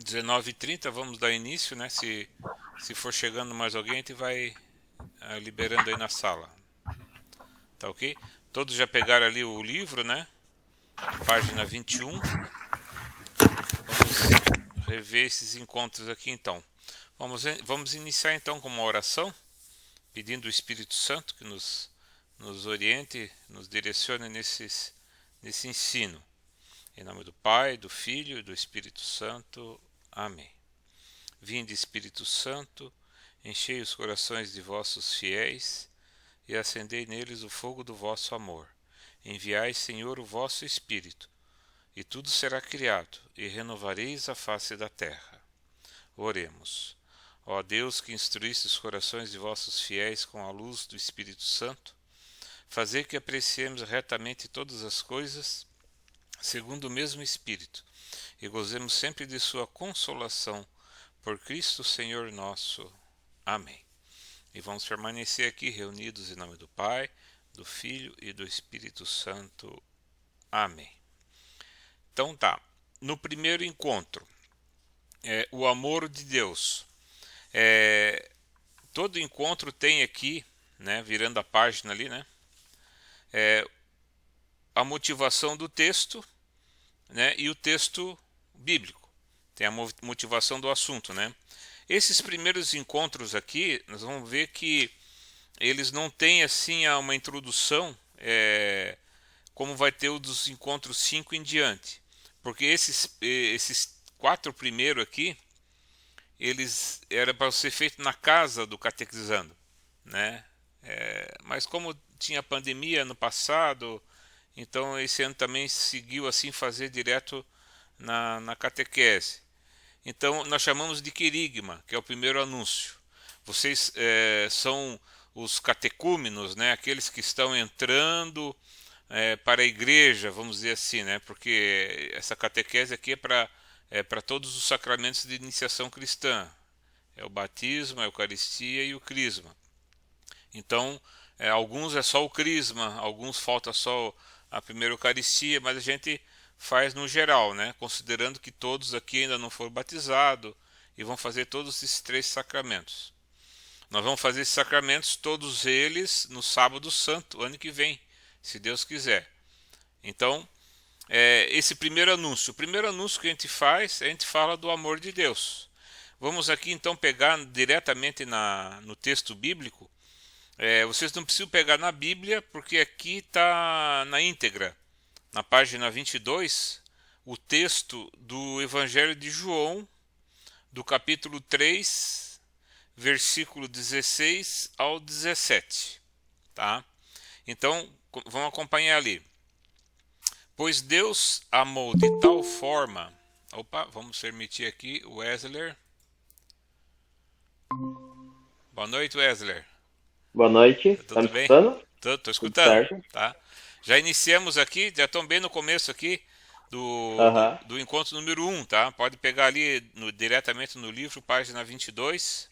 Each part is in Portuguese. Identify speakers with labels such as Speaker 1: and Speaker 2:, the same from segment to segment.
Speaker 1: 19h30, vamos dar início, né? Se for chegando mais alguém, a gente vai liberando aí na sala. Tá ok? Todos já pegaram ali o livro, né? Página 21. Vamos rever esses encontros aqui então. Vamos iniciar então com uma oração, pedindo o Espírito Santo que nos oriente, nos direcione nesse ensino. Em nome do Pai, do Filho e do Espírito Santo. Amém. Vinde, Espírito Santo, enchei os corações de vossos fiéis e acendei neles o fogo do vosso amor. Enviai, Senhor, o vosso Espírito, e tudo será criado, e renovareis a face da terra. Oremos. Ó Deus, que instruísse os corações de vossos fiéis com a luz do Espírito Santo, fazei que apreciemos retamente todas as coisas, segundo o mesmo Espírito, e gozemos sempre de sua consolação, por Cristo Senhor nosso. Amém. E vamos permanecer aqui reunidos em nome do Pai, do Filho e do Espírito Santo. Amém. Então tá, no primeiro encontro, o amor de Deus. Todo encontro tem aqui, né, virando a página ali, né, a motivação do texto, né, e o texto bíblico. Tem a motivação do assunto, né. Esses primeiros encontros aqui, nós vamos ver que eles não têm assim uma introdução como vai ter o dos encontros 5 em diante. Porque esses 4 primeiros aqui, eles era para ser feito na casa do catequizando, né? Mas como tinha pandemia no passado, então esse ano também seguiu assim fazer direto na catequese. Então nós chamamos de querigma, que é o primeiro anúncio. Vocês são os catecúmenos, né? Aqueles que estão entrando para a igreja, vamos dizer assim, né? Porque essa catequese aqui é para todos os sacramentos de iniciação cristã. É o batismo, a Eucaristia e o crisma. Então, alguns é só o crisma, alguns falta só a primeira Eucaristia, mas a gente faz no geral, né? Considerando que todos aqui ainda não foram batizados e vão fazer todos esses 3 sacramentos. Nós vamos fazer esses sacramentos, todos eles, no Sábado Santo, ano que vem, se Deus quiser. Então, esse primeiro anúncio. O primeiro anúncio que a gente faz, a gente fala do amor de Deus. Vamos aqui então pegar diretamente no texto bíblico. Vocês não precisam pegar na Bíblia, porque aqui está na íntegra, na página 22, o texto do Evangelho de João, do capítulo 3, versículo 16 ao 17. Tá? Então, vamos acompanhar ali. Pois Deus amou de tal forma... Opa, vamos permitir aqui o Wesley. Boa noite, Wesley.
Speaker 2: Boa noite, tá me
Speaker 1: Tudo bem?
Speaker 2: escutando?
Speaker 1: Tô
Speaker 2: Tudo
Speaker 1: escutando,
Speaker 2: certo?
Speaker 1: tá? Já iniciamos aqui, já estamos bem no começo aqui
Speaker 2: Aham.
Speaker 1: do encontro número 1, tá? Pode pegar ali diretamente no livro, página 22,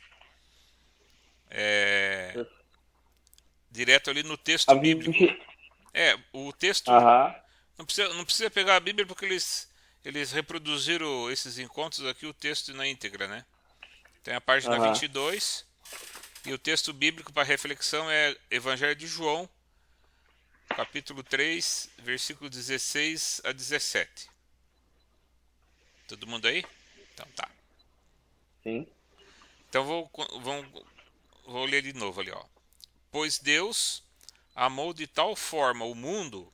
Speaker 1: direto ali no texto
Speaker 2: A
Speaker 1: bíblico.
Speaker 2: 20.
Speaker 1: O texto,
Speaker 2: Aham.
Speaker 1: não precisa pegar a Bíblia porque eles reproduziram esses encontros aqui, o texto na íntegra, né? Tem a página
Speaker 2: Aham.
Speaker 1: 22 e o texto bíblico para reflexão é Evangelho de João, capítulo 3, versículo 16 a 17. Todo mundo aí? Então tá.
Speaker 2: Sim.
Speaker 1: Então vou ler de novo ali, ó. Pois Deus amou de tal forma o mundo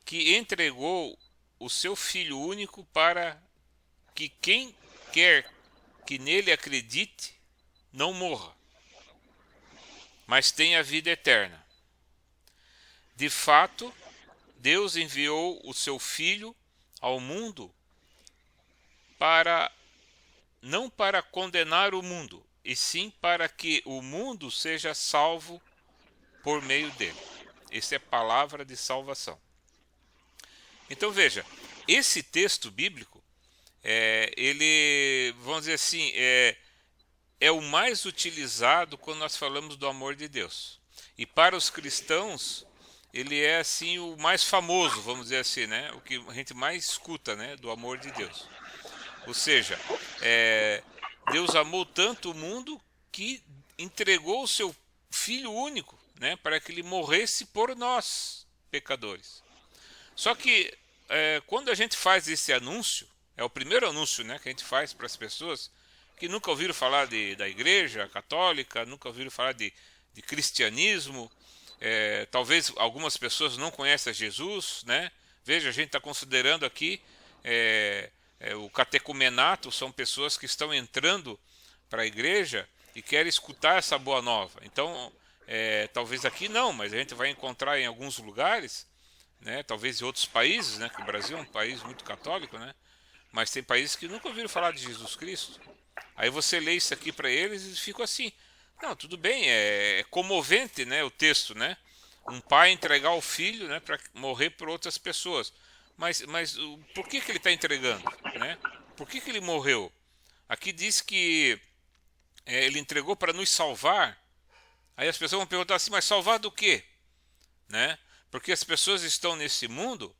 Speaker 1: que entregou o seu Filho único para que quem quer que nele acredite não morra, mas tenha vida eterna. De fato, Deus enviou o seu Filho ao mundo não para condenar o mundo, e sim para que o mundo seja salvo por meio dele. Essa é a palavra de salvação. Então veja, esse texto bíblico, ele, vamos dizer assim, é o mais utilizado quando nós falamos do amor de Deus. E para os cristãos, ele é assim o mais famoso, vamos dizer assim, né? O que a gente mais escuta, né, do amor de Deus. Ou seja, Deus amou tanto o mundo que entregou o seu Filho único, né, para que ele morresse por nós, pecadores. Só que quando a gente faz esse anúncio, é o primeiro anúncio, né, que a gente faz para as pessoas que nunca ouviram falar da Igreja Católica, nunca ouviram falar de cristianismo, talvez algumas pessoas não conhecem a Jesus, né? Veja, a gente está considerando aqui o catecumenato, são pessoas que estão entrando para a igreja e querem escutar essa boa nova. Então, talvez aqui não, mas a gente vai encontrar em alguns lugares, né? Talvez em outros países, né? Que o Brasil é um país muito católico, né? Mas tem países que nunca ouviram falar de Jesus Cristo. Aí você lê isso aqui para eles e ficam assim. Não, tudo bem, é comovente, né, o texto, né? Um pai entregar o filho, né, para morrer por outras pessoas. Mas por que ele está entregando, né? Por que ele morreu? Aqui diz que ele entregou para nos salvar. Aí as pessoas vão perguntar assim, mas salvar do quê? Né? Porque as pessoas estão nesse mundo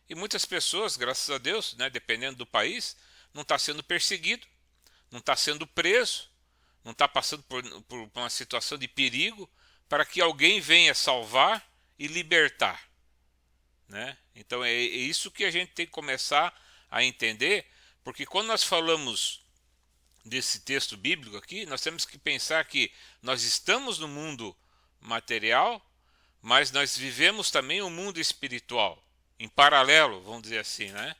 Speaker 1: e muitas pessoas, graças a Deus, né, dependendo do país, não está sendo perseguido, não está sendo preso, não está passando por uma situação de perigo para que alguém venha salvar e libertar, né? Então é isso que a gente tem que começar a entender, porque quando nós falamos desse texto bíblico aqui, nós temos que pensar que nós estamos no mundo material, mas nós vivemos também o mundo espiritual, em paralelo, vamos dizer assim, né?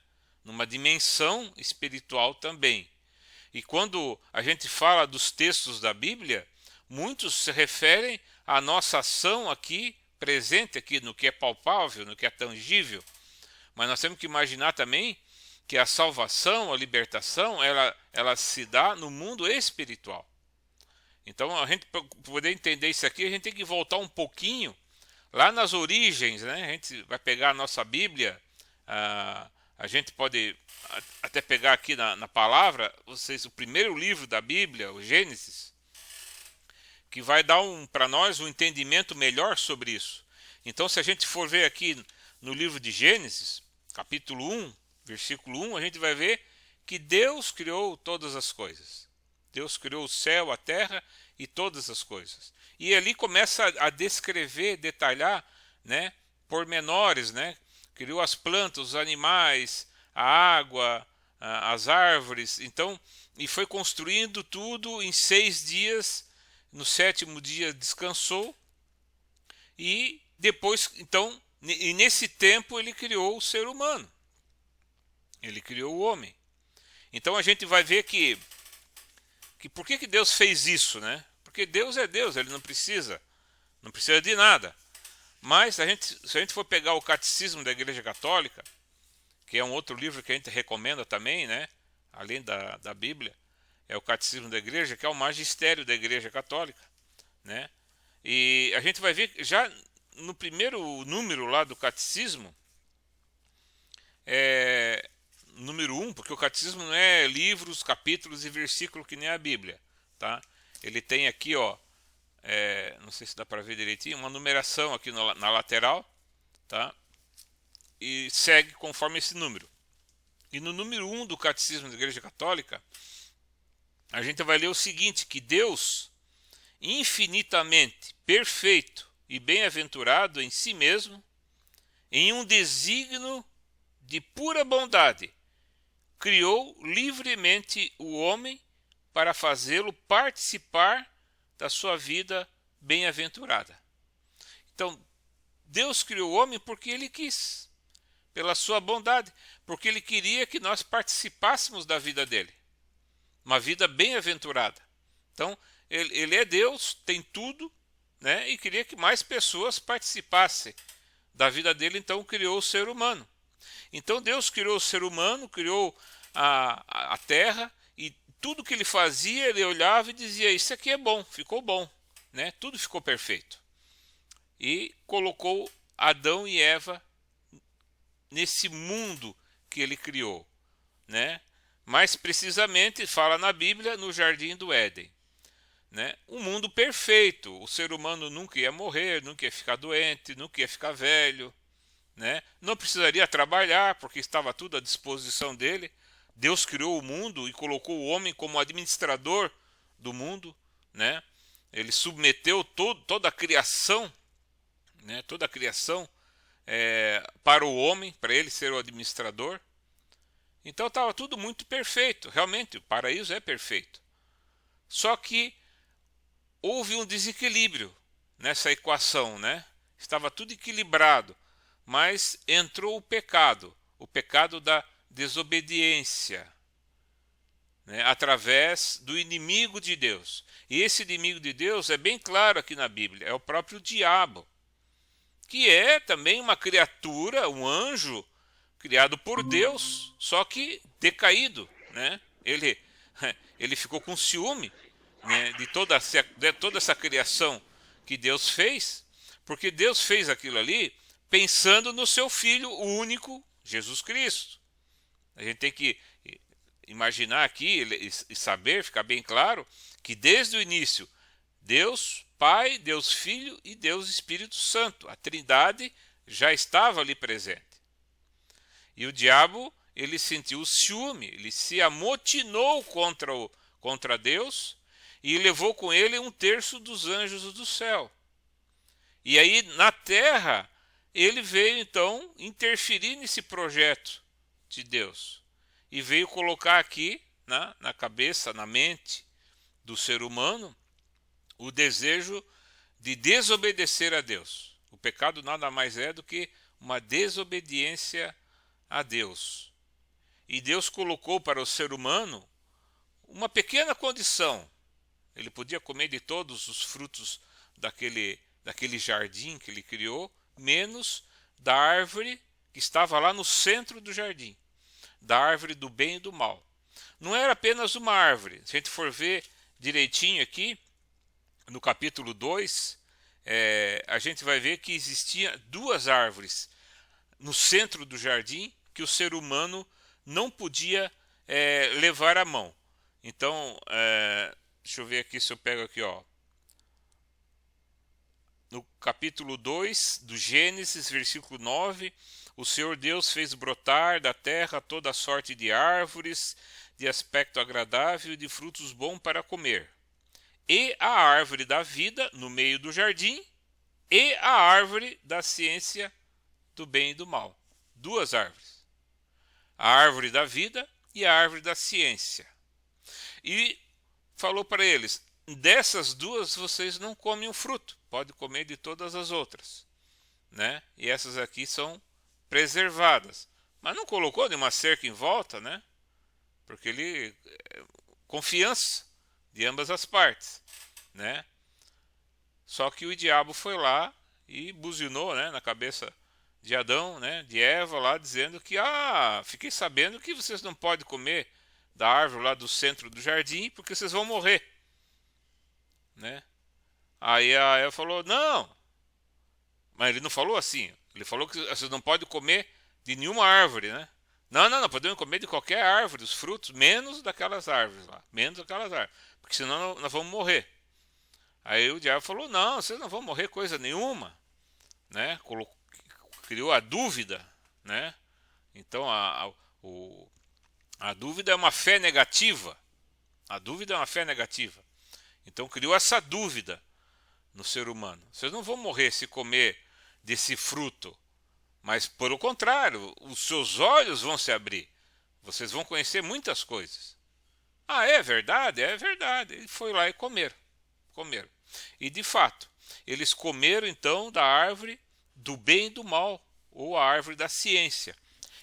Speaker 1: Numa dimensão espiritual também. E quando a gente fala dos textos da Bíblia, muitos se referem à nossa ação aqui, presente aqui no que é palpável, no que é tangível. Mas nós temos que imaginar também que a salvação, a libertação, ela se dá no mundo espiritual. Então, a gente, para poder entender isso aqui, a gente tem que voltar um pouquinho lá nas origens, né? A gente vai pegar a nossa Bíblia, a gente pode até pegar aqui na palavra, o primeiro livro da Bíblia, o Gênesis, que vai dar para nós um entendimento melhor sobre isso. Então, se a gente for ver aqui no livro de Gênesis, capítulo 1, versículo 1, a gente vai ver que Deus criou todas as coisas. Deus criou o céu, a terra e todas as coisas. E ali começa a descrever, detalhar, né, pormenores, né? Criou as plantas, os animais, a água, as árvores. Então, e foi construindo tudo em 6 dias. No 7º dia descansou. E depois, então, e nesse tempo ele criou o ser humano. Ele criou o homem. Então a gente vai ver que por que Deus fez isso, né? Porque Deus é Deus, ele não precisa de nada. Mas se a gente for pegar o Catecismo da Igreja Católica, que é um outro livro que a gente recomenda também, né? Além da Bíblia, é o Catecismo da Igreja, que é o magistério da Igreja Católica, né? E a gente vai ver já no primeiro número lá do Catecismo, número 1, porque o Catecismo não é livros, capítulos e versículos que nem a Bíblia, tá? Ele tem aqui, ó, não sei se dá para ver direitinho, uma numeração aqui na lateral, tá? E segue conforme esse número. E no número 1 do Catecismo da Igreja Católica, a gente vai ler o seguinte, que Deus, infinitamente perfeito e bem-aventurado em si mesmo, em um desígnio de pura bondade, criou livremente o homem para fazê-lo participar da sua vida bem-aventurada. Então, Deus criou o homem porque ele quis, pela sua bondade, porque ele queria que nós participássemos da vida dele, uma vida bem-aventurada. Então, ele é Deus, tem tudo, né? E queria que mais pessoas participassem da vida dele, então criou o ser humano. Então Deus criou o ser humano, criou a terra, e tudo que ele fazia, ele olhava e dizia, isso aqui é bom, ficou bom, né? Tudo ficou perfeito. E colocou Adão e Eva nesse mundo que ele criou, né? Mais precisamente, fala na Bíblia, no Jardim do Éden, né? Um mundo perfeito, o ser humano nunca ia morrer, nunca ia ficar doente, nunca ia ficar velho, né? Não precisaria trabalhar, porque estava tudo à disposição dele. Deus criou o mundo e colocou o homem como administrador do mundo, né? Ele submeteu toda a criação, né? Toda a criação para o homem, para ele ser o administrador. Então estava tudo muito perfeito, realmente o paraíso é perfeito. Só que houve um desequilíbrio nessa equação, né? Estava tudo equilibrado, mas entrou o pecado da desobediência, né? Através do inimigo de Deus. E esse inimigo de Deus é bem claro aqui na Bíblia, é o próprio diabo, que é também uma criatura, um anjo, criado por Deus, só que decaído, né? Ele ficou com ciúme, né, de toda essa criação que Deus fez, porque Deus fez aquilo ali pensando no seu Filho único, Jesus Cristo. A gente tem que imaginar aqui e saber, ficar bem claro, que desde o início, Deus Pai, Deus Filho e Deus Espírito Santo, a Trindade já estava ali presente. E o diabo, ele sentiu ciúme, ele se amotinou contra Deus e levou com ele 1/3 dos anjos do céu. E aí, na terra, ele veio então interferir nesse projeto de Deus. E veio colocar aqui, na cabeça, na mente do ser humano, o desejo de desobedecer a Deus. O pecado nada mais é do que uma desobediência a Deus. E Deus colocou para o ser humano uma pequena condição. Ele podia comer de todos os frutos daquele jardim que ele criou, menos da árvore que estava lá no centro do jardim, da árvore do bem e do mal. Não era apenas uma árvore. Se a gente for ver direitinho aqui, no capítulo 2, a gente vai ver que existiam 2 árvores no centro do jardim que o ser humano não podia levar à mão. Então, deixa eu ver aqui se eu pego aqui, ó. No capítulo 2 do Gênesis, versículo 9, o Senhor Deus fez brotar da terra toda sorte de árvores, de aspecto agradável e de frutos bons para comer. E a árvore da vida no meio do jardim, e a árvore da ciência do bem e do mal. 2 árvores. A árvore da vida e a árvore da ciência. E falou para eles, dessas 2 vocês não comem o fruto, pode comer de todas as outras, né? E essas aqui são preservadas. Mas não colocou nenhuma cerca em volta, né? Porque ele confiança de ambas as partes, né? Só que o diabo foi lá e buzinou, né, na cabeça de Adão, né, de Eva lá, dizendo que fiquei sabendo que vocês não podem comer da árvore lá do centro do jardim porque vocês vão morrer, né? Aí a Eva falou, não, mas ele não falou assim, ele falou que vocês não podem comer de nenhuma árvore, né? Não, podemos comer de qualquer árvore, os frutos, menos daquelas árvores lá, porque senão nós vamos morrer. Aí o diabo falou, não, vocês não vão morrer coisa nenhuma, né? Criou a dúvida, né? Então a dúvida é uma fé negativa. A dúvida é uma fé negativa. Então criou essa dúvida no ser humano. Vocês não vão morrer se comer desse fruto, mas pelo contrário, os seus olhos vão se abrir. Vocês vão conhecer muitas coisas. É verdade? É verdade. Ele foi lá e comeram. E de fato, eles comeram então da árvore do bem e do mal, ou a árvore da ciência.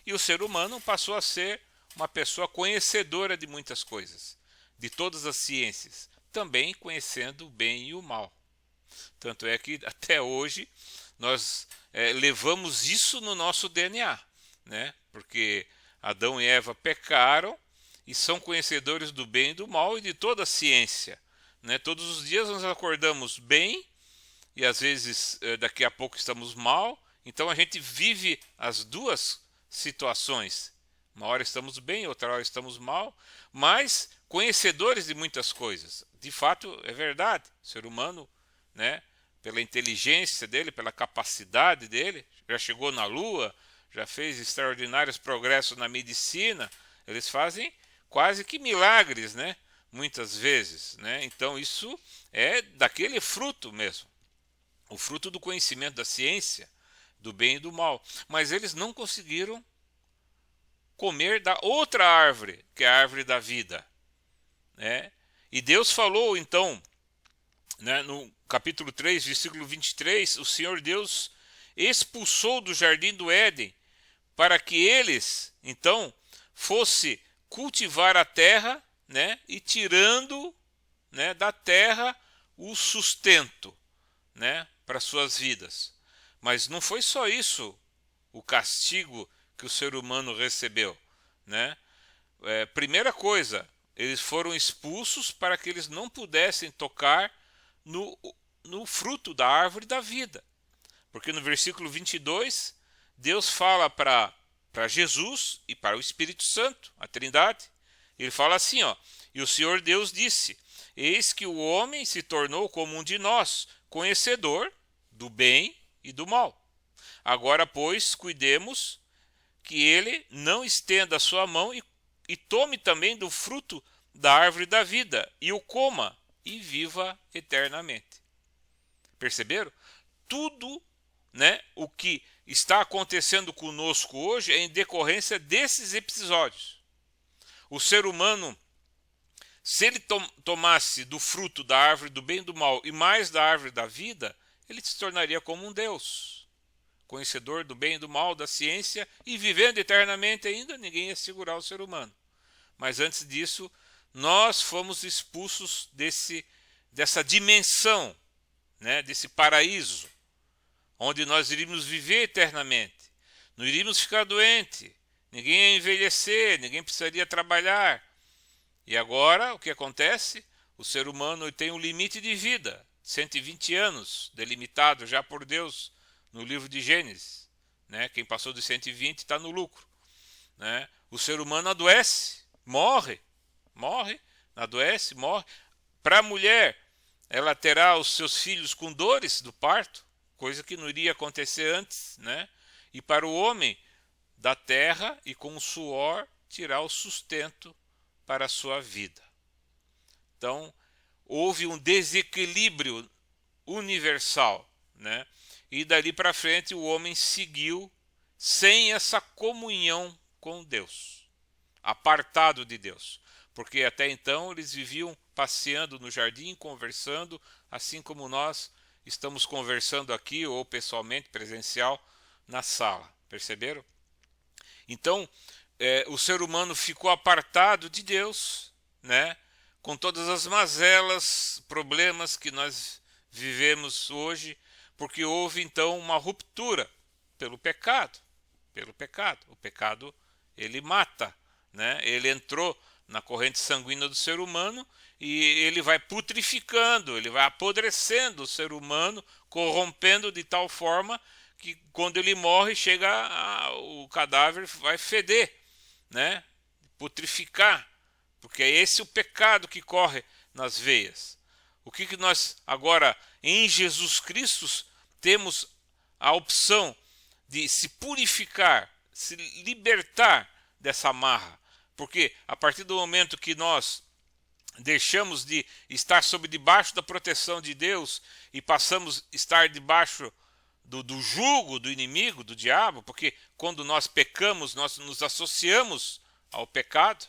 Speaker 1: E o ser humano passou a ser uma pessoa conhecedora de muitas coisas, de todas as ciências, também conhecendo o bem e o mal. Tanto é que até hoje nós levamos isso no nosso DNA, né? Porque Adão e Eva pecaram e são conhecedores do bem e do mal e de toda a ciência, né? Todos os dias nós acordamos bem e às vezes daqui a pouco estamos mal. Então a gente vive as 2 situações. Uma hora estamos bem, outra hora estamos mal, mas conhecedores de muitas coisas. De fato, é verdade. O ser humano, né, pela inteligência dele, pela capacidade dele, já chegou na Lua, já fez extraordinários progressos na medicina. Eles fazem quase que milagres, né? Muitas vezes, né? Então isso é daquele fruto mesmo, o fruto do conhecimento da ciência, do bem e do mal. Mas eles não conseguiram comer da outra árvore, que é a árvore da vida, né? E Deus falou então, né, no capítulo 3, versículo 23, o Senhor Deus expulsou do jardim do Éden para que eles, então, fosse cultivar a terra, né, e tirando, né, da terra o sustento, né, para suas vidas. Mas não foi só isso o castigo que o ser humano recebeu, né? Primeira coisa, eles foram expulsos para que eles não pudessem tocar no fruto da árvore da vida. Porque no versículo 22, Deus fala para Jesus e para o Espírito Santo, a Trindade. Ele fala assim, ó: e o Senhor Deus disse: eis que o homem se tornou como um de nós, conhecedor do bem e do mal. Agora, pois, cuidemos que ele não estenda a sua mão e tome também do fruto da árvore da vida, e o coma, e viva eternamente. Perceberam? Tudo, né, o que está acontecendo conosco hoje é em decorrência desses episódios. O ser humano, se ele tomasse do fruto da árvore do bem e do mal e mais da árvore da vida, ele se tornaria como um Deus, conhecedor do bem e do mal, da ciência, e vivendo eternamente ainda. Ninguém ia segurar o ser humano. Mas antes disso, nós fomos expulsos dessa dimensão, né, desse paraíso, onde nós iríamos viver eternamente. Não iríamos ficar doente, ninguém ia envelhecer, ninguém precisaria trabalhar. E agora, o que acontece? O ser humano tem um limite de vida, 120 anos, delimitado já por Deus no livro de Gênesis, né? Quem passou de 120 está no lucro, né? O ser humano adoece, morre, adoece, morre. Para a mulher, ela terá os seus filhos com dores do parto, coisa que não iria acontecer antes, né? E para o homem, da terra e com o suor tirar o sustento para a sua vida. Então, houve um desequilíbrio universal, né? E dali para frente o homem seguiu sem essa comunhão com Deus, apartado de Deus, porque até então eles viviam passeando no jardim, conversando, assim como nós estamos conversando aqui, ou pessoalmente, presencial, na sala. Perceberam? Então, o ser humano ficou apartado de Deus, né? Com todas as mazelas, problemas que nós vivemos hoje, porque houve então uma ruptura pelo pecado. O pecado, ele mata, né? Ele entrou na corrente sanguínea do ser humano e ele vai putrificando, ele vai apodrecendo o ser humano, corrompendo de tal forma que quando ele morre, o cadáver vai feder, né? Putrificar, porque é esse o pecado que corre nas veias. O que nós agora, em Jesus Cristo, temos a opção de se purificar, se libertar dessa amarra. Porque a partir do momento que nós deixamos de estar debaixo da proteção de Deus e passamos a estar debaixo do jugo do inimigo, do diabo, porque quando nós pecamos, nós nos associamos ao pecado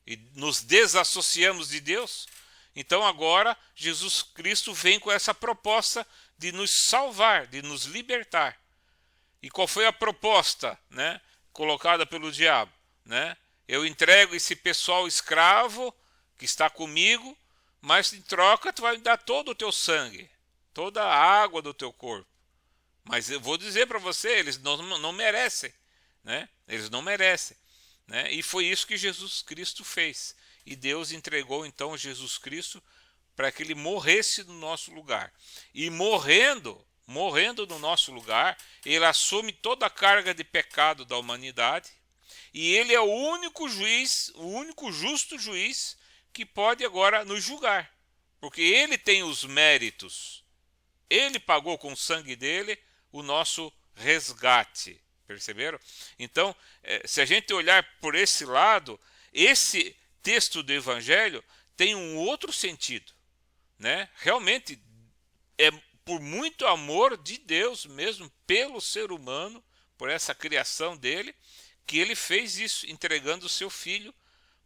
Speaker 1: e nos desassociamos de Deus. Então agora Jesus Cristo vem com essa proposta de nos salvar, de nos libertar. E qual foi a proposta, né, colocada pelo diabo, né? Eu entrego esse pessoal escravo que está comigo, mas em troca tu vai me dar todo o teu sangue, toda a água do teu corpo. Mas eu vou dizer para você, eles não merecem, né? Eles não merecem, né? E foi isso que Jesus Cristo fez. E Deus entregou então Jesus Cristo para que ele morresse no nosso lugar. E morrendo no nosso lugar, ele assume toda a carga de pecado da humanidade. E ele é o único juiz, o único justo juiz que pode agora nos julgar. Porque ele tem os méritos. Ele pagou com o sangue dele o nosso resgate. Perceberam? Então, se a gente olhar por esse lado, esse texto do Evangelho tem um outro sentido, né? Realmente é por muito amor de Deus mesmo pelo ser humano, por essa criação dele, que ele fez isso, entregando o seu filho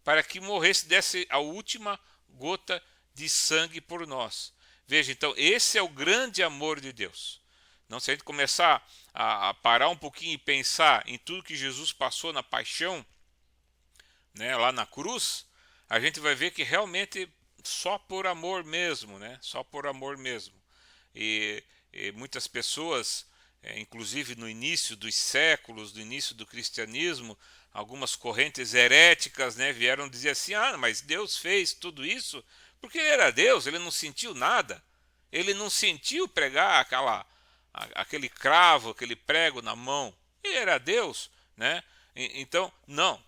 Speaker 1: para que morresse, desse a última gota de sangue por nós. Veja, então, esse é o grande amor de Deus. Não, se a gente começar a parar um pouquinho e pensar em tudo que Jesus passou na paixão, né, lá na cruz, a gente vai ver que realmente só por amor mesmo, né? Só por amor mesmo. E muitas pessoas, inclusive no início dos séculos, no início do cristianismo, algumas correntes heréticas, né, vieram dizer assim: ah, mas Deus fez tudo isso porque ele era Deus, ele não sentiu nada. Ele não sentiu pregar aquele cravo, aquele prego na mão. Ele era Deus, né? Então, não.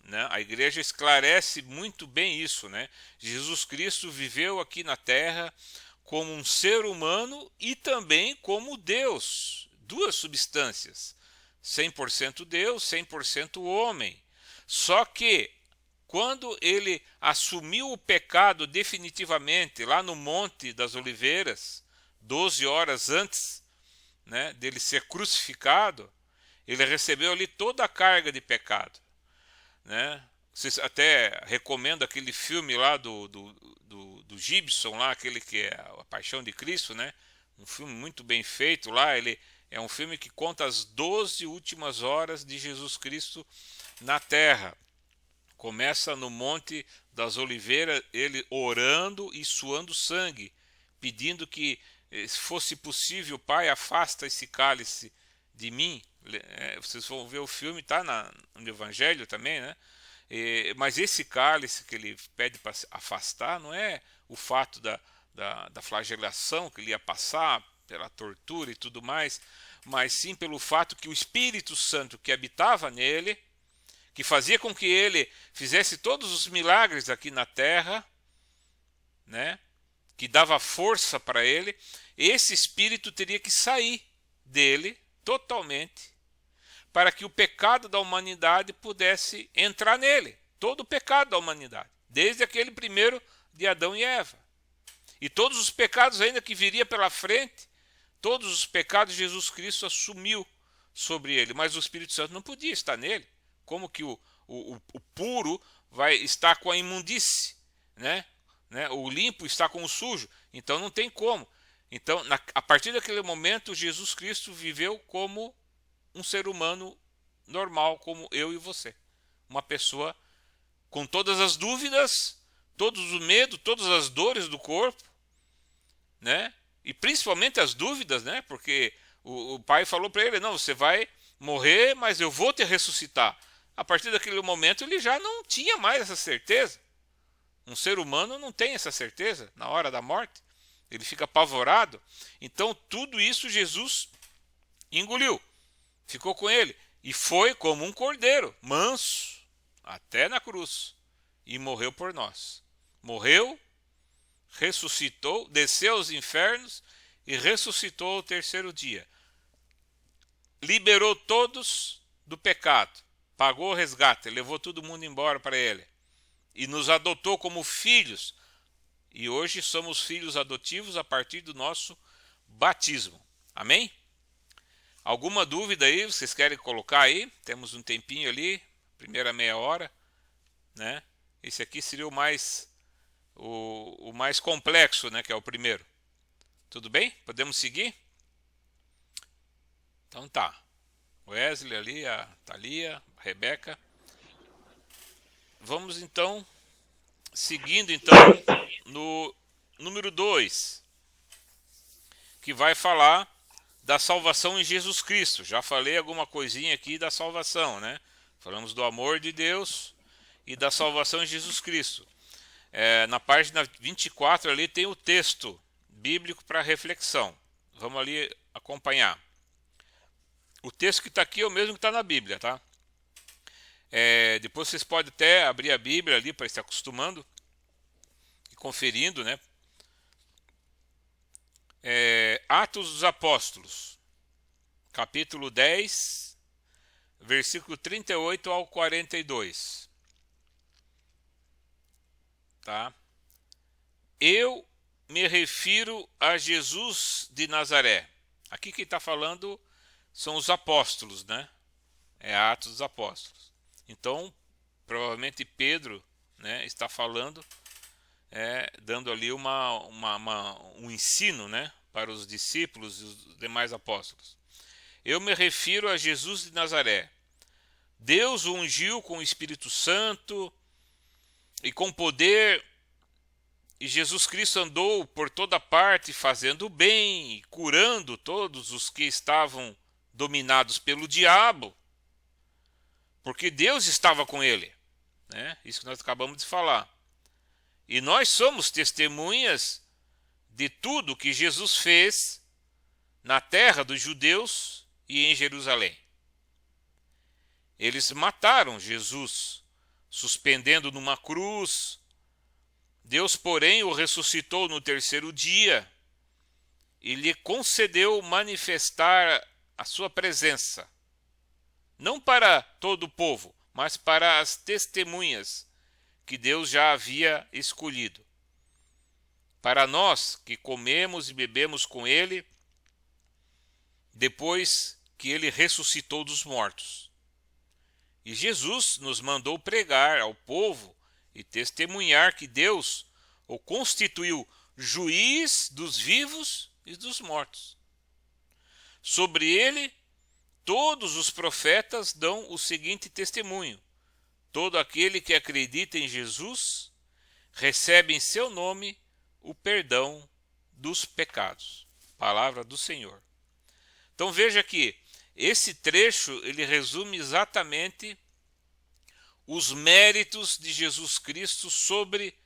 Speaker 1: Né? A igreja esclarece muito bem isso, né? Jesus Cristo viveu aqui na terra como um ser humano e também como Deus. Duas substâncias. 100% Deus, 100% homem. Só que quando ele assumiu o pecado definitivamente lá no Monte das Oliveiras, 12 horas antes, né, dele ser crucificado, ele recebeu ali toda a carga de pecado, né? Vocês até recomendo aquele filme lá do Gibson, lá, aquele que é A Paixão de Cristo, né? Um filme muito bem feito lá. Ele é um filme que conta as 12 últimas horas de Jesus Cristo na terra. Começa no Monte das Oliveiras, ele orando e suando sangue, pedindo que, se fosse possível, Pai, afasta esse cálice de mim. Vocês vão ver o filme, está no Evangelho também, né? Mas esse cálice que ele pede para afastar não é o fato da flagelação que ele ia passar, pela tortura e tudo mais, mas sim pelo fato que o Espírito Santo que habitava nele, que fazia com que ele fizesse todos os milagres aqui na terra, né, que dava força para ele, esse Espírito teria que sair dele totalmente, para que o pecado da humanidade pudesse entrar nele. Todo o pecado da humanidade, desde aquele primeiro de Adão e Eva. E todos os pecados ainda que viria pela frente, todos os pecados Jesus Cristo assumiu sobre ele, mas o Espírito Santo não podia estar nele. Como que o puro vai estar com a imundície, né? O limpo está com o sujo, então não tem como. Então, a partir daquele momento, Jesus Cristo viveu como um ser humano normal, como eu e você. Uma pessoa com todas as dúvidas, todos os medos, todas as dores do corpo, né? E principalmente as dúvidas, né? Porque o pai falou para ele: não, você vai morrer, mas eu vou te ressuscitar. A partir daquele momento ele já não tinha mais essa certeza. Um ser humano não tem essa certeza na hora da morte. Ele fica apavorado. Então tudo isso Jesus engoliu. Ficou com ele. E foi como um cordeiro, manso, até na cruz. E morreu por nós. Morreu, ressuscitou, desceu aos infernos e ressuscitou ao terceiro dia. Liberou todos do pecado. Pagou o resgate, levou todo mundo embora para ele. E nos adotou como filhos. E hoje somos filhos adotivos a partir do nosso batismo. Amém? Alguma dúvida aí? Vocês querem colocar aí? Temos um tempinho ali, primeira meia hora, né? Esse aqui seria o mais complexo, né? Que é o primeiro. Tudo bem? Podemos seguir? Então tá. Wesley ali, a Thalia, a Rebeca. Vamos então, seguindo então no número 2, que vai falar da salvação em Jesus Cristo. Já falei alguma coisinha aqui da salvação, né? Falamos do amor de Deus e da salvação em Jesus Cristo. Na página 24 ali tem o texto bíblico para reflexão. Vamos ali acompanhar. O texto que está aqui é o mesmo que está na Bíblia, tá? Depois vocês podem até abrir a Bíblia ali para estar acostumando e conferindo, né? Atos dos Apóstolos, capítulo 10, versículo 38 ao 42. Tá? Eu me refiro a Jesus de Nazaré. Aqui quem está falando são os apóstolos, né? É Atos dos Apóstolos. Então, provavelmente Pedro, né, está falando, dando ali um ensino, né, para os discípulos e os demais apóstolos. Eu me refiro a Jesus de Nazaré. Deus o ungiu com o Espírito Santo e com poder, e Jesus Cristo andou por toda parte fazendo o bem e curando todos os que estavam dominados pelo diabo, porque Deus estava com ele, né? Isso que nós acabamos de falar. E nós somos testemunhas de tudo que Jesus fez na terra dos judeus e em Jerusalém. Eles mataram Jesus, suspendendo numa cruz. Deus, porém, o ressuscitou no terceiro dia e lhe concedeu manifestar a sua presença, não para todo o povo, mas para as testemunhas que Deus já havia escolhido. Para nós que comemos e bebemos com ele, depois que ele ressuscitou dos mortos. E Jesus nos mandou pregar ao povo e testemunhar que Deus o constituiu juiz dos vivos e dos mortos. Sobre ele, todos os profetas dão o seguinte testemunho: todo aquele que acredita em Jesus recebe em seu nome o perdão dos pecados. Palavra do Senhor. Então veja que esse trecho ele resume exatamente os méritos de Jesus Cristo sobre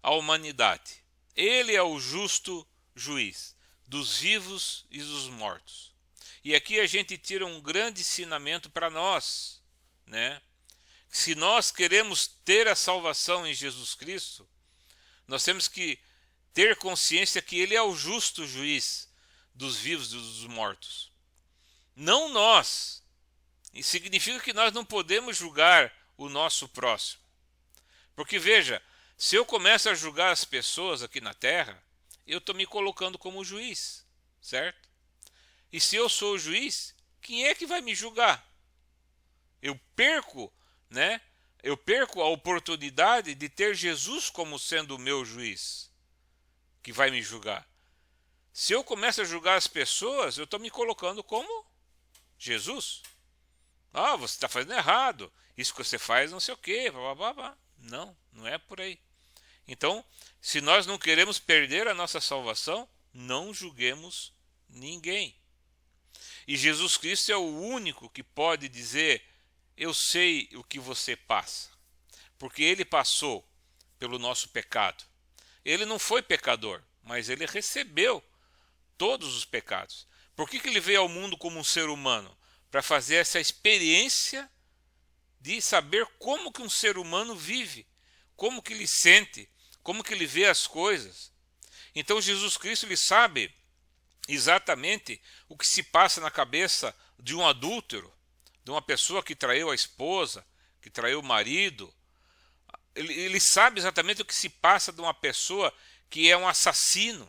Speaker 1: a humanidade. Ele é o justo juiz dos vivos e dos mortos. E aqui a gente tira um grande ensinamento para nós, né? Se nós queremos ter a salvação em Jesus Cristo, nós temos que ter consciência que ele é o justo juiz dos vivos e dos mortos. Não nós. Isso significa que nós não podemos julgar o nosso próximo. Porque veja, se eu começo a julgar as pessoas aqui na terra, eu estou me colocando como juiz, certo? E se eu sou o juiz, quem é que vai me julgar? Eu perco, né? Eu perco a oportunidade de ter Jesus como sendo o meu juiz, que vai me julgar. Se eu começo a julgar as pessoas, eu estou me colocando como Jesus. Ah, você está fazendo errado. Isso que você faz não sei o quê. Blá, blá, blá. Não, não é por aí. Então, se nós não queremos perder a nossa salvação, não julguemos ninguém. E Jesus Cristo é o único que pode dizer: eu sei o que você passa. Porque ele passou pelo nosso pecado. Ele não foi pecador, mas ele recebeu todos os pecados. Por que ele veio ao mundo como um ser humano? Para fazer essa experiência de saber como que um ser humano vive, como que ele sente, como que ele vê as coisas. Então Jesus Cristo ele sabe exatamente o que se passa na cabeça de um adúltero, de uma pessoa que traiu a esposa, que traiu o marido. Ele sabe exatamente o que se passa de uma pessoa que é um assassino.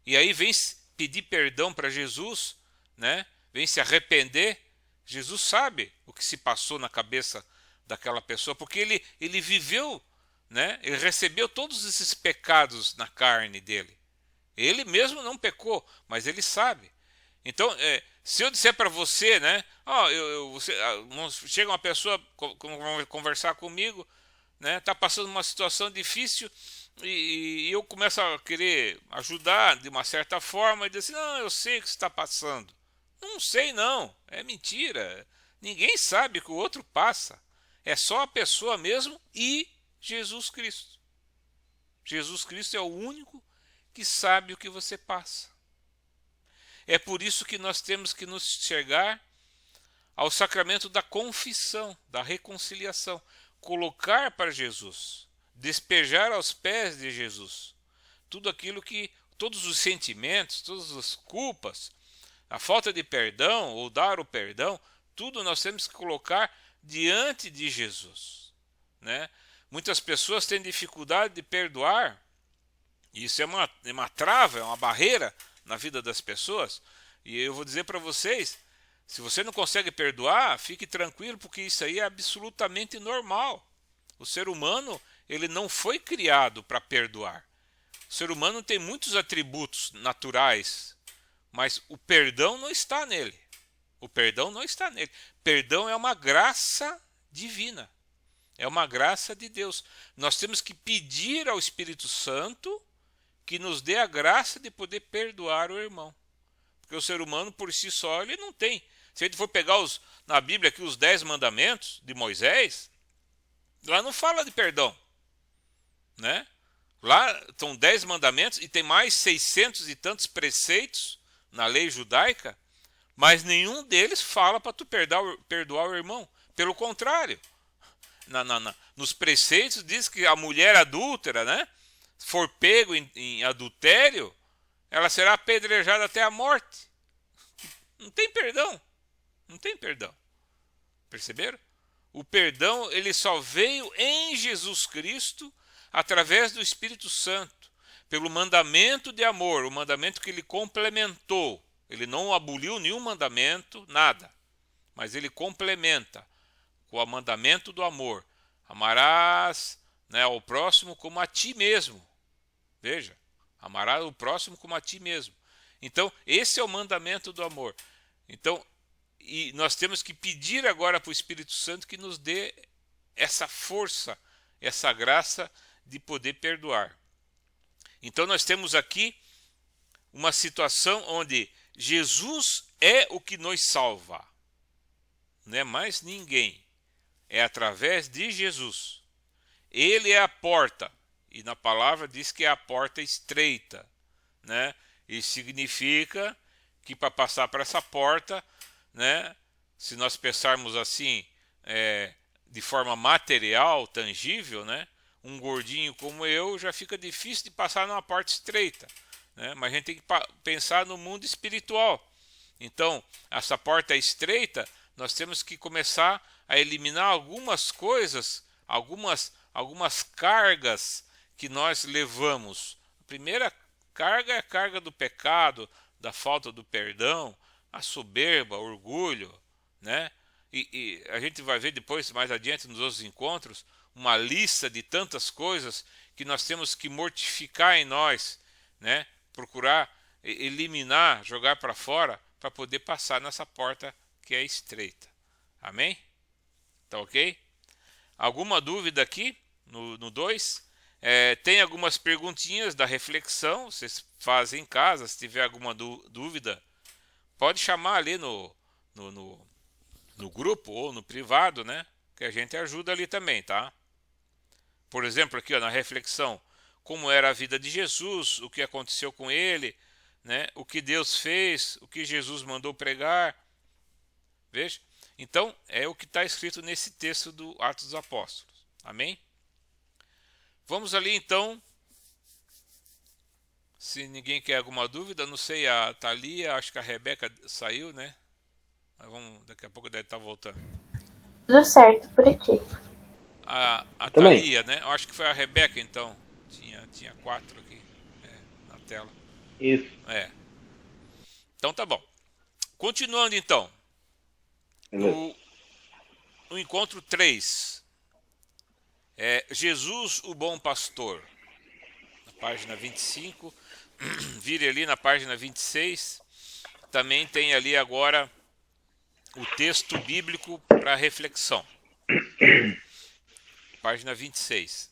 Speaker 1: E aí vem pedir perdão para Jesus, né? Vem se arrepender. Jesus sabe o que se passou na cabeça daquela pessoa, porque ele viveu, né? Ele recebeu todos esses pecados na carne dele. Ele mesmo não pecou, mas ele sabe. Então, se eu disser para você, né? Chega uma pessoa conversar comigo, né? Tá passando uma situação difícil e eu começo a querer ajudar de uma certa forma e dizer assim: não, eu sei o que você está passando. Não sei não, é mentira. Ninguém sabe o que o outro passa. É só a pessoa mesmo e Jesus Cristo. Jesus Cristo é o único que sabe o que você passa. É por isso que nós temos que nos chegar ao sacramento da confissão, da reconciliação, colocar para Jesus, despejar aos pés de Jesus tudo aquilo que, todos os sentimentos, todas as culpas, a falta de perdão ou dar o perdão, tudo nós temos que colocar diante de Jesus, né? Muitas pessoas têm dificuldade de perdoar. Isso é uma trava, é uma barreira na vida das pessoas. E eu vou dizer para vocês, se você não consegue perdoar, fique tranquilo, porque isso aí é absolutamente normal. O ser humano, ele não foi criado para perdoar. O ser humano tem muitos atributos naturais, mas o perdão não está nele. O perdão não está nele. Perdão é uma graça divina. É uma graça de Deus. Nós temos que pedir ao Espírito Santo que nos dê a graça de poder perdoar o irmão. Porque o ser humano, por si só, ele não tem. Se a gente for pegar na Bíblia aqui os 10 mandamentos de Moisés, lá não fala de perdão, né? Lá estão 10 mandamentos e tem mais 600 e tantos preceitos na lei judaica, mas nenhum deles fala para tu perdoar o irmão. Pelo contrário, nos preceitos diz que a mulher adúltera, né, for pego em adultério, ela será apedrejada até a morte. Não tem perdão. Não tem perdão. Perceberam? O perdão, ele só veio em Jesus Cristo através do Espírito Santo, pelo mandamento de amor, o mandamento que ele complementou. Ele não aboliu nenhum mandamento, nada, mas ele complementa com o mandamento do amor. Amarás, né, ao próximo como a ti mesmo. Veja, amarás o próximo como a ti mesmo. Então, esse é o mandamento do amor. Então, e nós temos que pedir agora para o Espírito Santo que nos dê essa força, essa graça de poder perdoar. Então nós temos aqui uma situação onde Jesus é o que nos salva. Não é mais ninguém. É através de Jesus. Ele é a porta. E na palavra diz que é a porta estreita, né? Isso significa que para passar por essa porta, né, se nós pensarmos assim, de forma material, tangível, né, um gordinho como eu já fica difícil de passar numa porta estreita, né, mas a gente tem que pensar no mundo espiritual. Então, essa porta estreita, nós temos que começar a eliminar algumas coisas, algumas cargas que nós levamos. A primeira carga é a carga do pecado, da falta do perdão, a soberba, o orgulho, né? E a gente vai ver depois, mais adiante, nos outros encontros, uma lista de tantas coisas que nós temos que mortificar em nós, né? Procurar eliminar, jogar para fora, para poder passar nessa porta que é estreita. Amém? Tá ok? Alguma dúvida aqui no 2? Tem algumas perguntinhas da reflexão, vocês fazem em casa, se tiver alguma dúvida, pode chamar ali no grupo ou no privado, né? Que a gente ajuda ali também, tá? Por exemplo, aqui ó, na reflexão, como era a vida de Jesus, o que aconteceu com ele, né? O que Deus fez, o que Jesus mandou pregar. Veja? Então, é o que está escrito nesse texto do Atos dos Apóstolos. Amém? Vamos ali então. Se ninguém quer alguma dúvida, não sei, a Thalia, acho que a Rebeca saiu, né? Mas daqui a pouco deve estar voltando.
Speaker 3: Tudo certo, por aqui.
Speaker 1: A Thalia, né? Eu acho que foi a Rebeca, então. Tinha 4 aqui na tela.
Speaker 2: Isso.
Speaker 1: Então tá bom. Continuando então. No encontro 3. Jesus, o bom pastor. Na página 25. Vire ali na página 26. Também tem ali agora o texto bíblico para reflexão. Página 26.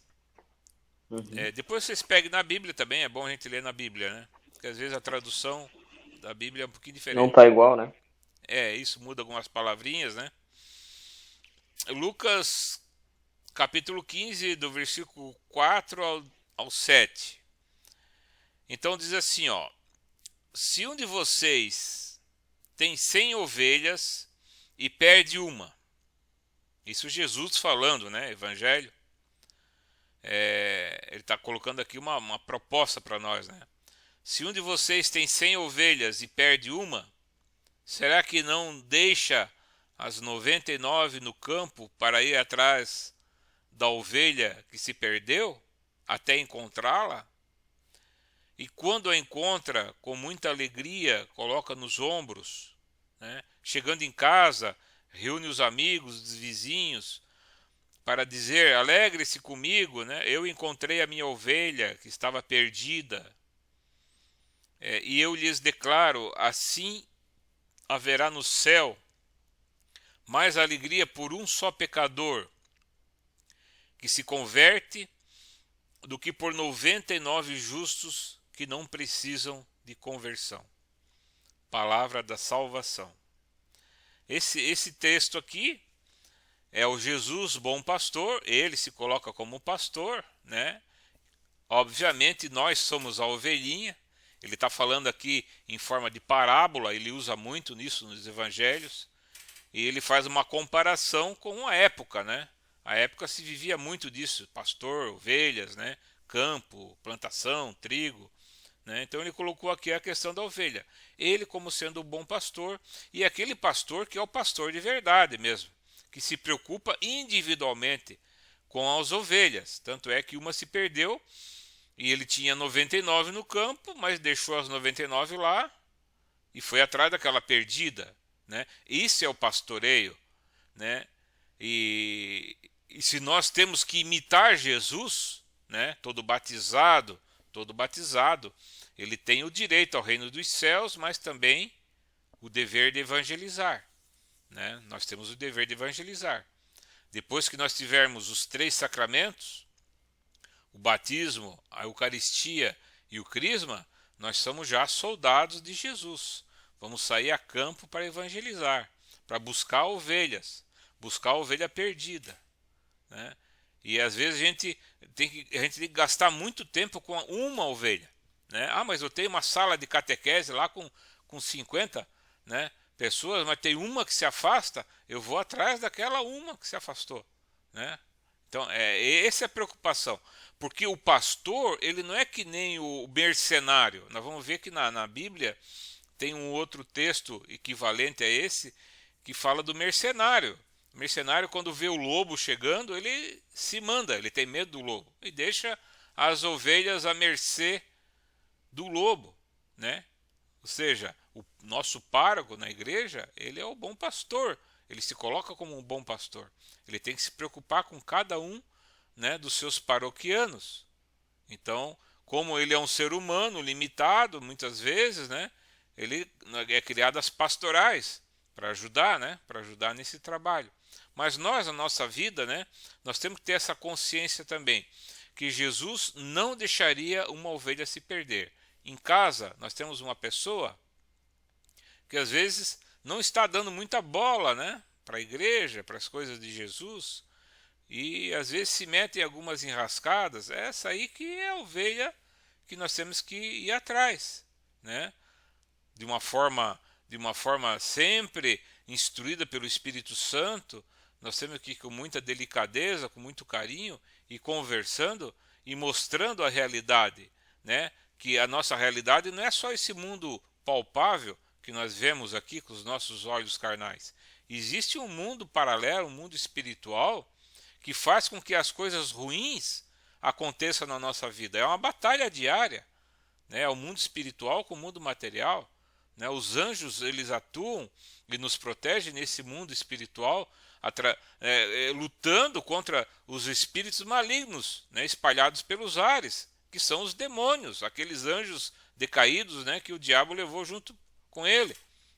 Speaker 1: Depois vocês peguem na Bíblia também, é bom a gente ler na Bíblia, né? Porque às vezes a tradução da Bíblia é um pouquinho diferente.
Speaker 2: Não tá igual, né?
Speaker 1: Isso muda algumas palavrinhas, né? Lucas, capítulo 15, do versículo 4 ao 7. Então diz assim, ó. Se um de vocês tem 100 ovelhas e perde uma. Isso Jesus falando, né? Evangelho. Ele está colocando aqui uma proposta para nós, né? Se um de vocês tem 100 ovelhas e perde uma, será que não deixa as 99 no campo para ir atrás da ovelha que se perdeu até encontrá-la. E quando a encontra, com muita alegria, coloca nos ombros, né? Chegando em casa, reúne os amigos, os vizinhos, para dizer: alegre-se comigo, né? Eu encontrei a minha ovelha que estava perdida. E eu lhes declaro: assim haverá no céu mais alegria por um só pecador que se converte do que por 99 justos que não precisam de conversão. Palavra da salvação. Esse texto aqui é o Jesus bom pastor, ele se coloca como pastor, né? Obviamente nós somos a ovelhinha. Ele está falando aqui em forma de parábola, ele usa muito nisso nos evangelhos, e ele faz uma comparação com a época, né? A época se vivia muito disso, pastor, ovelhas, né? Campo, plantação, trigo, né? Então ele colocou aqui a questão da ovelha. Ele como sendo o bom pastor, e aquele pastor que é o pastor de verdade mesmo, que se preocupa individualmente com as ovelhas. Tanto é que uma se perdeu, e ele tinha 99 no campo, mas deixou as 99 lá e foi atrás daquela perdida, né? Isso é o pastoreio, né? E se nós temos que imitar Jesus, né? Todo batizado, ele tem o direito ao reino dos céus, mas também o dever de evangelizar, né? Nós temos o dever de evangelizar. Depois que nós tivermos os 3 sacramentos, o batismo, a Eucaristia e o Crisma, nós somos já soldados de Jesus. Vamos sair a campo para evangelizar, para buscar ovelhas, buscar a ovelha perdida, né? E às vezes a gente tem que gastar muito tempo com uma ovelha, né? Ah, mas eu tenho uma sala de catequese lá com 50, né, pessoas, mas tem uma que se afasta, eu vou atrás daquela uma que se afastou, né? Então, essa é a preocupação. Porque o pastor, ele não é que nem o mercenário. Nós vamos ver que na Bíblia tem um outro texto equivalente a esse, que fala do mercenário. O mercenário, quando vê o lobo chegando, ele se manda, ele tem medo do lobo. E deixa as ovelhas à mercê do lobo, né? Ou seja, o nosso pároco na igreja, ele é o bom pastor. Ele se coloca como um bom pastor. Ele tem que se preocupar com cada um, né, dos seus paroquianos. Então, como ele é um ser humano limitado, muitas vezes, né, ele é criado as pastorais para ajudar, né, para ajudar nesse trabalho. Mas nós, na nossa vida, né, nós temos que ter essa consciência também, que Jesus não deixaria uma ovelha se perder. Em casa, nós temos uma pessoa que às vezes não está dando muita bola, né, para a igreja, para as coisas de Jesus, e às vezes se mete em algumas enrascadas. Essa aí que é a ovelha que nós temos que ir atrás, né? De uma forma sempre instruída pelo Espírito Santo, nós temos que ir com muita delicadeza, com muito carinho, e conversando e mostrando a realidade, né? Que a nossa realidade não é só esse mundo palpável que nós vemos aqui com os nossos olhos carnais. Existe um mundo paralelo, um mundo espiritual, que faz com que as coisas ruins aconteçam na nossa vida. É uma batalha diária, né? É o mundo espiritual com o mundo material, né? Os anjos, eles atuam e nos protegem nesse mundo espiritual, lutando contra os espíritos malignos, né? Espalhados pelos ares, que são os demônios, aqueles anjos decaídos, né? Que o diabo levou junto com ele.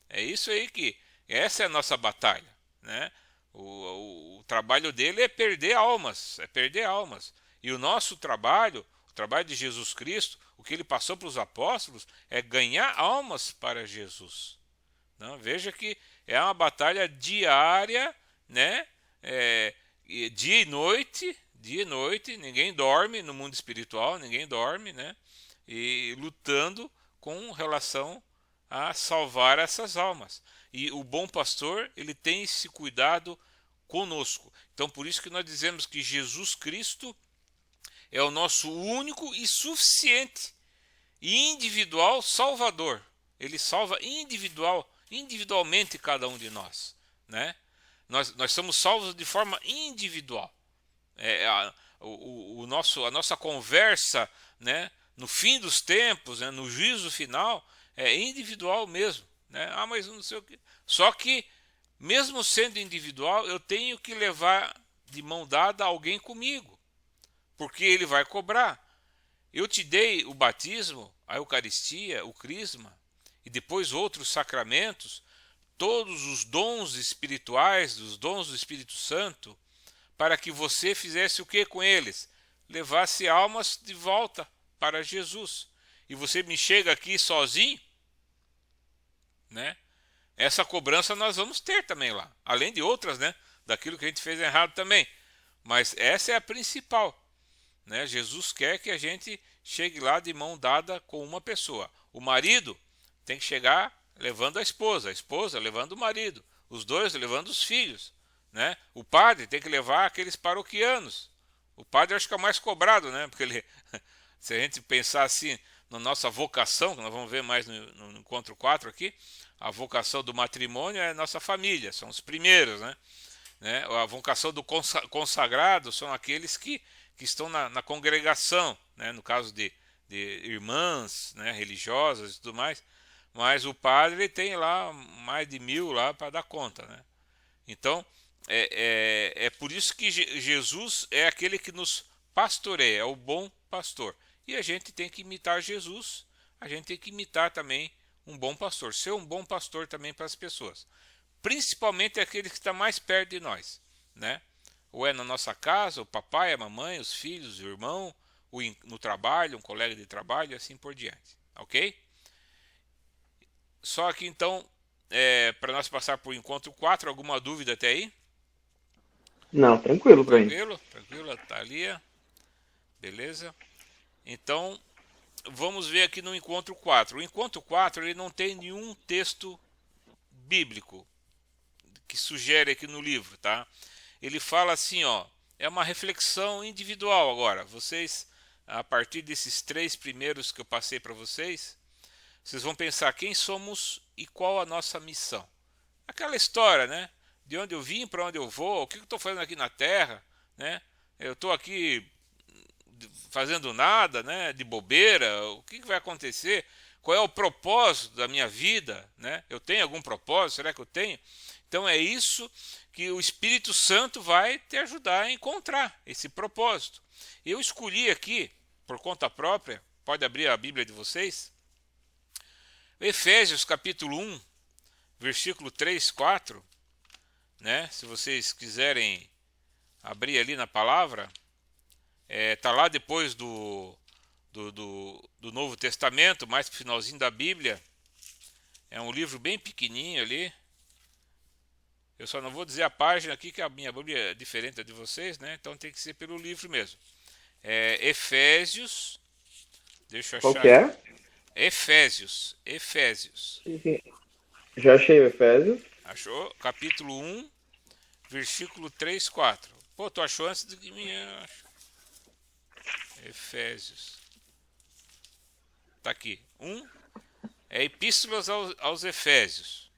Speaker 1: É isso aí essa é a nossa batalha, né? O trabalho dele é perder almas, E o nosso trabalho, o trabalho de Jesus Cristo, o que ele passou para os apóstolos, é ganhar almas para Jesus. Não, veja que é uma batalha diária, né? Dia e noite, ninguém dorme no mundo espiritual, ninguém dorme, né? E lutando com relação a salvar essas almas. E o bom pastor, ele tem esse cuidado conosco. Então, por isso que nós dizemos que Jesus Cristo é o nosso único e suficiente e individual Salvador. Ele salva individualmente cada um de nós, né? Nós somos salvos de forma individual. A nossa conversa, né, no fim dos tempos, né, no juízo final, é individual mesmo, né? Mas não sei o que. Só que, mesmo sendo individual, eu tenho que levar de mão dada alguém comigo, porque ele vai cobrar. Eu te dei o batismo, a Eucaristia, o Crisma, e depois outros sacramentos, todos os dons espirituais, os dons do Espírito Santo, para que você fizesse o que com eles? Levasse almas de volta para Jesus. E você me chega aqui sozinho, né? Essa cobrança nós vamos ter também lá, além de outras, né? Daquilo que a gente fez errado também. Mas essa é a principal, né? Jesus quer que a gente chegue lá de mão dada com uma pessoa. O marido tem que chegar levando a esposa levando o marido, os dois levando os filhos, né? O padre tem que levar aqueles paroquianos. O padre acho que é o mais cobrado, né? Porque ele, se a gente pensar assim na nossa vocação, que nós vamos ver mais no encontro 4 aqui, a vocação do matrimônio é a nossa família, são os primeiros, né? A vocação do consagrado são aqueles que estão na congregação, né? No caso de irmãs, né, religiosas e tudo mais. Mas o padre ele tem lá mais de 1000 lá para dar conta, né? Então, é por isso que Jesus é aquele que nos pastoreia, é o bom pastor. E a gente tem que imitar Jesus, a gente tem que imitar também um bom pastor, ser um bom pastor também para as pessoas. Principalmente aquele que está mais perto de nós, né? Ou é na nossa casa, o papai, a mamãe, os filhos, o irmão, no trabalho, um colega de trabalho e assim por diante, ok? Só que então, para nós passar por encontro 4, alguma dúvida até aí?
Speaker 2: Não, tranquilo pra mim.
Speaker 1: Tranquilo, Thalia. Beleza? Então, vamos ver aqui no encontro 4. O encontro 4 ele não tem nenhum texto bíblico que sugere aqui no livro, tá? Ele fala assim, ó, é uma reflexão individual agora. Vocês, a partir desses 3 primeiros que eu passei para vocês, vocês vão pensar quem somos e qual a nossa missão. Aquela história, né? De onde eu vim, para onde eu vou, o que eu estou fazendo aqui na Terra, né? Eu estou aqui fazendo nada, né? De bobeira, o que vai acontecer? Qual é o propósito da minha vida, né? Eu tenho algum propósito? Será que eu tenho? Então é isso que o Espírito Santo vai te ajudar a encontrar esse propósito. Eu escolhi aqui, por conta própria, pode abrir a Bíblia de vocês, Efésios capítulo 1, versículo 3, 4, né? Se vocês quiserem abrir ali na palavra, tá lá depois do Novo Testamento, mais pro finalzinho da Bíblia. É um livro bem pequenininho ali. Eu só não vou dizer a página aqui, que a minha Bíblia é diferente da de vocês, né? Então tem que ser pelo livro mesmo. Efésios. Deixa eu achar.
Speaker 2: Qual que é?
Speaker 1: Efésios.
Speaker 2: Já achei o Efésios.
Speaker 1: Achou? Capítulo 1, versículo 3, 4. Pô, tu achou antes do que mim? Efésios. Tá aqui. 1 é Epístolas aos Efésios.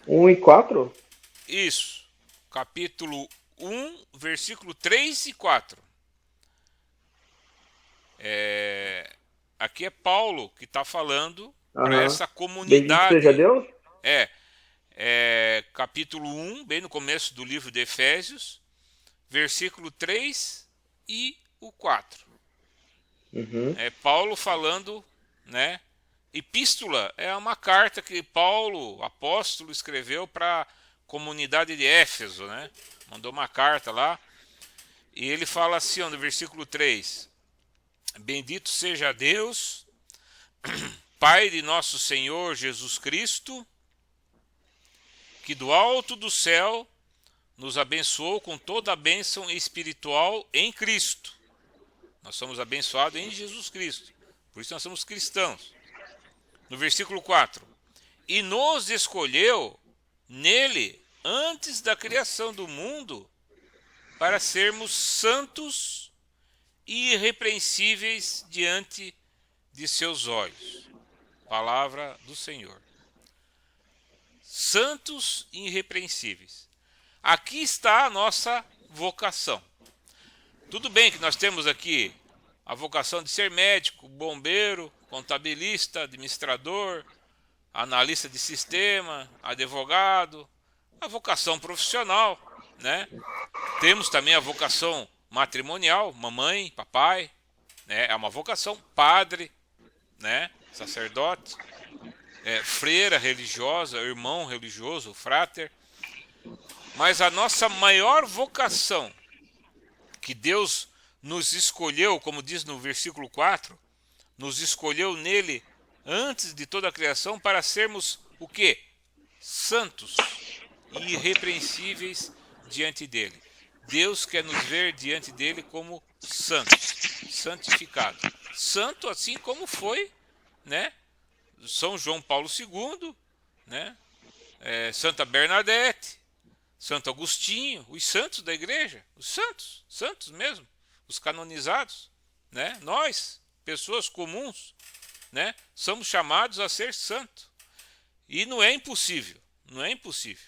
Speaker 2: 1 e 4?
Speaker 1: Isso. Capítulo 1, versículo 3 e 4. Aqui é Paulo que está falando para essa comunidade.
Speaker 2: Bendito seja Deus?
Speaker 1: Capítulo 1, bem no começo do livro de Efésios, versículo 3 e o 4. É Paulo falando, né? Epístola é uma carta que Paulo, apóstolo, escreveu para a comunidade de Éfeso, né? Mandou uma carta lá. E ele fala assim, ó, no versículo 3: Bendito seja Deus, Pai de nosso Senhor Jesus Cristo, que do alto do céu nos abençoou com toda a bênção espiritual em Cristo. Nós somos abençoados em Jesus Cristo. Por isso nós somos cristãos. No versículo 4. E nos escolheu nele antes da criação do mundo para sermos santos e irrepreensíveis diante de seus olhos. Palavra do Senhor. Santos e irrepreensíveis. Aqui está a nossa vocação. Tudo bem que nós temos aqui a vocação de ser médico, bombeiro, contabilista, administrador, analista de sistema, advogado, a vocação profissional, né? Temos também a vocação matrimonial, mamãe, papai, né? É uma vocação, padre, né? Sacerdote, freira religiosa, irmão religioso, fráter. Mas a nossa maior vocação, que Deus nos escolheu, como diz no versículo 4, nos escolheu nele antes de toda a criação para sermos o quê? Santos e irrepreensíveis diante dele. Deus quer nos ver diante dele como santos, santificados. Santo assim como foi, né? São João Paulo II, né? Santa Bernadette, Santo Agostinho, os santos da igreja, os santos mesmo, os canonizados, né? Nós, pessoas comuns, né? Somos chamados a ser santo. E não é impossível, não é impossível.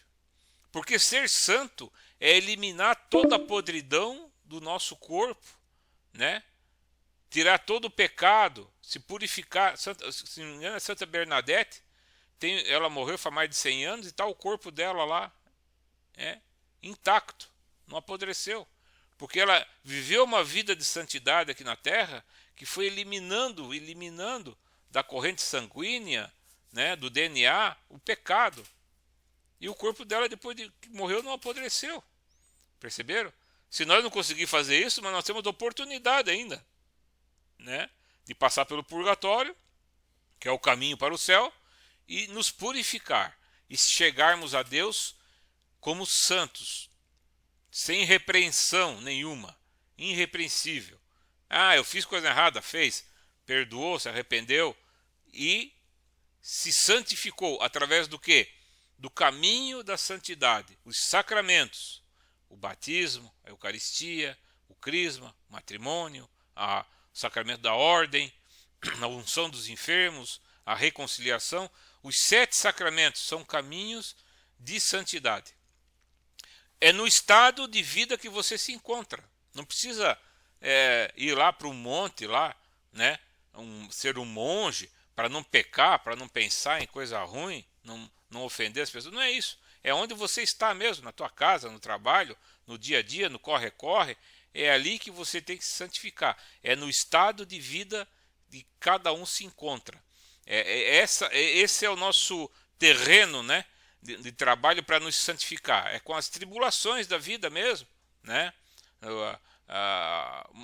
Speaker 1: Porque ser santo é eliminar toda a podridão do nosso corpo, né? Tirar todo o pecado, se purificar. Se não me engano, Santa Bernadette, ela morreu faz mais de 100 anos e está o corpo dela lá, intacto, não apodreceu. Porque ela viveu uma vida de santidade aqui na terra que foi eliminando da corrente sanguínea, né, do DNA, o pecado. E o corpo dela, depois de que morreu, não apodreceu. Perceberam? Se nós não conseguirmos fazer isso, mas nós temos oportunidade ainda, né, de passar pelo purgatório, que é o caminho para o céu, e nos purificar e chegarmos a Deus como santos, sem repreensão nenhuma, irrepreensível. Eu fiz coisa errada, fez, perdoou, se arrependeu e se santificou através do quê? Do caminho da santidade, os sacramentos, o batismo, a Eucaristia, o crisma, o matrimônio, o sacramento da ordem, a unção dos enfermos, a reconciliação. Os 7 sacramentos são caminhos de santidade. É no estado de vida que você se encontra. Não precisa ir lá para um monte, lá, né? Ser um monge, para não pecar, para não pensar em coisa ruim, não ofender as pessoas. Não é isso. É onde você está mesmo, na tua casa, no trabalho, no dia a dia, no corre-corre. É ali que você tem que se santificar. É no estado de vida que cada um se encontra. Esse é o nosso terreno, né, de trabalho para nos santificar. É com as tribulações da vida mesmo, né?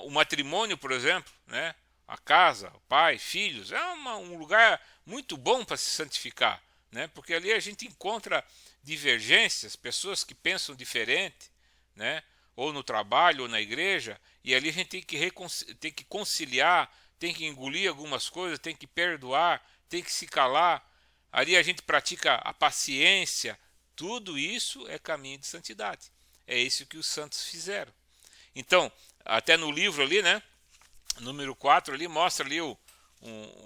Speaker 1: O matrimônio, por exemplo, né? A casa, o pai, filhos, é um lugar muito bom para se santificar, né? Porque ali a gente encontra divergências, pessoas que pensam diferente, né? Ou no trabalho, ou na igreja, e ali a gente tem que conciliar, tem que engolir algumas coisas, tem que perdoar, tem que se calar. Ali a gente pratica a paciência. Tudo isso é caminho de santidade. É isso que os santos fizeram. Então, até no livro ali, né, número 4 ali, mostra ali o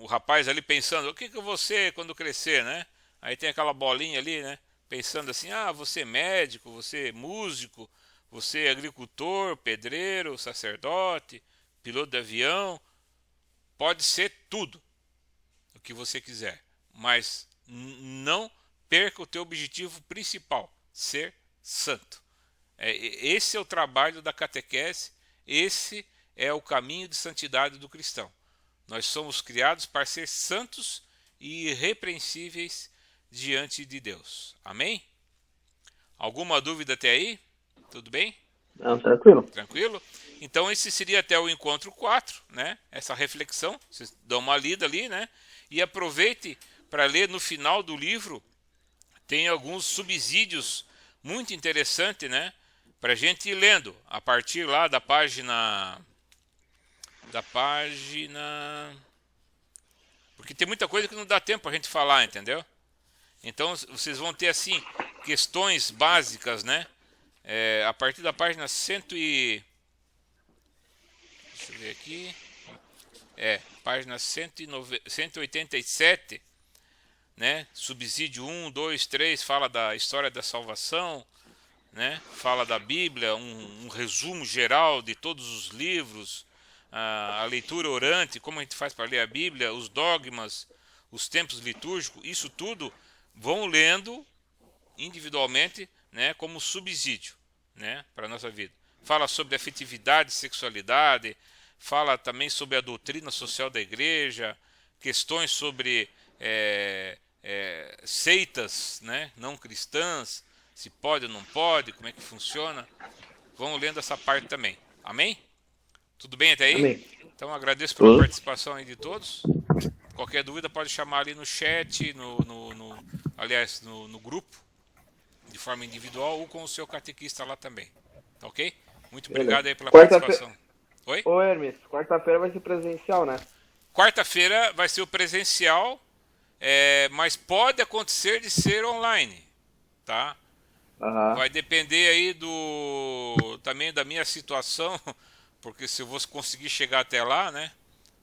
Speaker 1: rapaz ali pensando, o que eu vou ser quando crescer, né? Aí tem aquela bolinha ali, né, pensando assim, você é médico, você é músico, você é agricultor, pedreiro, sacerdote, piloto de avião. Pode ser tudo o que você quiser, mas não perca o teu objetivo principal, ser santo. Esse é o trabalho da catequese, esse é o caminho de santidade do cristão. Nós somos criados para ser santos e irrepreensíveis diante de Deus. Amém? Alguma dúvida até aí? Tudo bem?
Speaker 2: Não, tranquilo.
Speaker 1: Tranquilo? Então esse seria até o encontro 4, né? Essa reflexão, vocês dão uma lida ali, né? E aproveite para ler no final do livro, tem alguns subsídios muito interessantes, né? Para a gente ir lendo, a partir lá da página... Porque tem muita coisa que não dá tempo a gente falar, entendeu? Então vocês vão ter assim, questões básicas, né? A partir da página Deixa eu ver aqui. Página 187, né? Subsídio 1, 2, 3 fala da história da salvação. né? Fala da Bíblia, um resumo geral de todos os livros, a leitura orante, como a gente faz para ler a Bíblia, os dogmas, os tempos litúrgicos, isso tudo vão lendo individualmente, né, como subsídio, né, para a nossa vida. Fala sobre afetividade, sexualidade, fala também sobre a doutrina social da igreja, questões sobre seitas, né, não cristãs, se pode ou não pode, como é que funciona. Vamos lendo essa parte também. Amém? Tudo bem até aí?
Speaker 2: Amém.
Speaker 1: Então agradeço pela participação aí de todos. Qualquer dúvida pode chamar ali no chat, aliás, no grupo, de forma individual ou com o seu catequista lá também. Tá ok? Muito obrigado aí pela participação. Oi?
Speaker 2: Ô Hermes, quarta-feira vai ser presencial, né?
Speaker 1: Quarta-feira vai ser o presencial, mas pode acontecer de ser online, tá?
Speaker 2: Aham.
Speaker 1: Vai depender aí também da minha situação, porque se eu vou conseguir chegar até lá, né?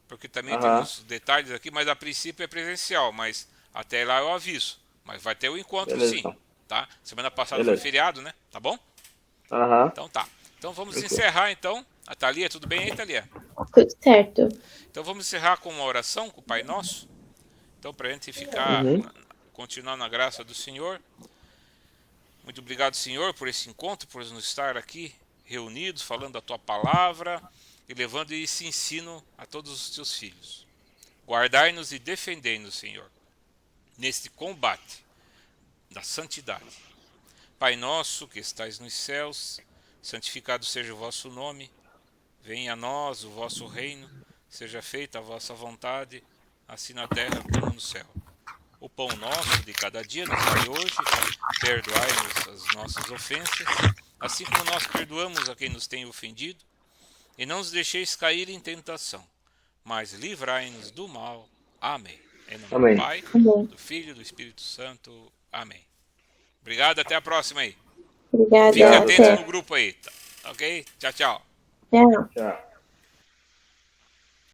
Speaker 1: Porque também tem uns detalhes aqui, mas a princípio é presencial, mas até lá eu aviso. Mas vai ter o encontro sim, tá? Semana passada foi feriado, né? Tá bom?
Speaker 2: Aham.
Speaker 1: Então tá. Então vamos encerrar então. A Thalia, tudo bem aí, Thalia?
Speaker 3: Tudo certo.
Speaker 1: Então vamos encerrar com uma oração com o Pai Nosso. Então pra gente continuar na graça do Senhor. Muito obrigado, Senhor, por esse encontro, por nos estar aqui reunidos, falando a Tua palavra e levando esse ensino a todos os Teus filhos. Guardai-nos e defendei-nos, Senhor, neste combate da santidade. Pai nosso que estais nos céus, santificado seja o vosso nome. Venha a nós o vosso reino, seja feita a vossa vontade, assim na terra como no céu. O pão nosso de cada dia nos dai hoje, perdoai-nos as nossas ofensas, assim como nós perdoamos a quem nos tem ofendido, e não nos deixeis cair em tentação, mas livrai-nos do mal. Amém. Em nome do Pai, do Filho e do Espírito Santo. Amém. Obrigado, até a próxima aí.
Speaker 3: Obrigada.
Speaker 1: Fique atento no grupo aí, tá? Ok? Tchau, tchau.
Speaker 3: Tchau.
Speaker 2: Tchau.